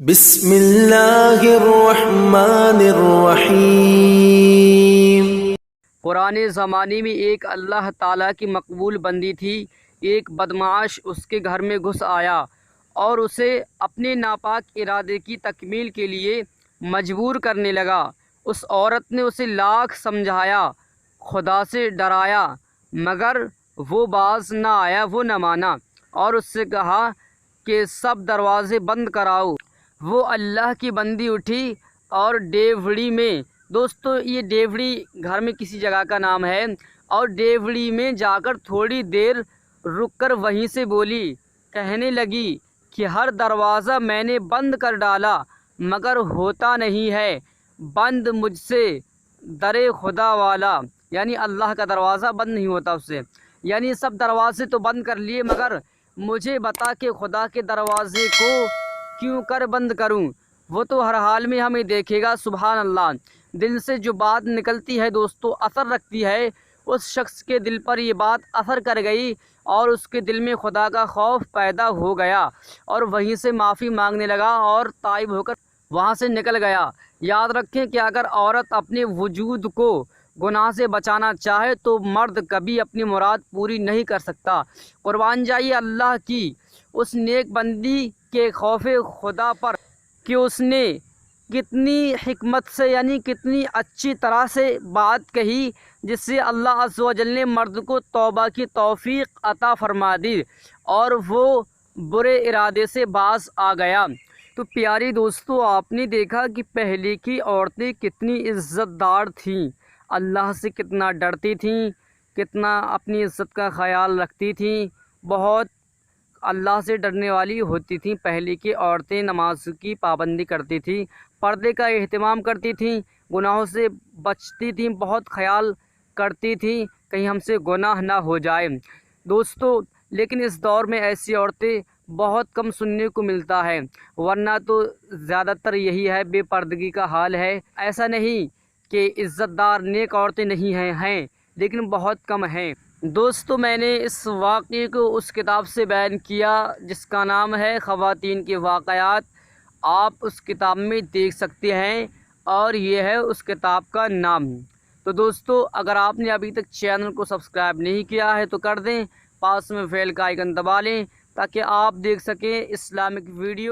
بسم اللہ الرحمن الرحیم۔ پرانے زمانے میں ایک اللہ تعالیٰ کی مقبول بندی تھی۔ ایک بدمعاش اس کے گھر میں گھس آیا اور اسے اپنے ناپاک ارادے کی تکمیل کے لیے مجبور کرنے لگا۔ اس عورت نے اسے لاکھ سمجھایا، خدا سے ڈرایا، مگر وہ باز نہ آیا، وہ نہ مانا اور اس سے کہا کہ سب دروازے بند کراؤ۔ وہ اللہ کی بندی اٹھی اور ڈیوڑی میں، دوستو یہ ڈیوڑی گھر میں کسی جگہ کا نام ہے، اور ڈیوڑی میں جا کر تھوڑی دیر رک کر وہیں سے بولی، کہنے لگی کہ ہر دروازہ میں نے بند کر ڈالا مگر ہوتا نہیں ہے بند مجھ سے در خدا والا، یعنی اللہ کا دروازہ بند نہیں ہوتا اس سے، یعنی سب دروازے تو بند کر لیے مگر مجھے بتا کہ خدا کے دروازے کو کیوں کر بند کروں، وہ تو ہر حال میں ہمیں دیکھے گا۔ سبحان اللہ، دل سے جو بات نکلتی ہے دوستو اثر رکھتی ہے۔ اس شخص کے دل پر یہ بات اثر کر گئی اور اس کے دل میں خدا کا خوف پیدا ہو گیا اور وہیں سے معافی مانگنے لگا اور تائب ہو کر وہاں سے نکل گیا۔ یاد رکھیں کہ اگر عورت اپنے وجود کو گناہ سے بچانا چاہے تو مرد کبھی اپنی مراد پوری نہیں کر سکتا۔ قربان جائیے اللہ کی اس نیک بندی کے خوف خدا پر کہ اس نے کتنی حکمت سے، یعنی کتنی اچھی طرح سے بات کہی، جس سے اللہ عز و جل نے مرد کو توبہ کی توفیق عطا فرما دی اور وہ برے ارادے سے باز آ گیا۔ تو پیاری دوستو، آپ نے دیکھا کہ پہلے کی عورتیں کتنی عزت دار تھیں، اللہ سے کتنا ڈرتی تھیں، کتنا اپنی عزت کا خیال رکھتی تھیں، بہت اللہ سے ڈرنے والی ہوتی تھیں۔ پہلے کی عورتیں نماز کی پابندی کرتی تھیں، پردے کا اہتمام کرتی تھیں، گناہوں سے بچتی تھیں، بہت خیال کرتی تھیں کہیں ہم سے گناہ نہ ہو جائے دوستو۔ لیکن اس دور میں ایسی عورتیں بہت کم سننے کو ملتا ہے، ورنہ تو زیادہ تر یہی ہے، بے پردگی کا حال ہے۔ ایسا نہیں کہ عزت دار نیک عورتیں نہیں ہیں لیکن بہت کم ہیں دوستو۔ میں نے اس واقعے کو اس کتاب سے بیان کیا جس کا نام ہے خواتین کے واقعات، آپ اس کتاب میں دیکھ سکتے ہیں اور یہ ہے اس کتاب کا نام۔ تو دوستو اگر آپ نے ابھی تک چینل کو سبسکرائب نہیں کیا ہے تو کر دیں، پاس میں بیل کا آئیکن دبا لیں تاکہ آپ دیکھ سکیں اسلامک ویڈیو۔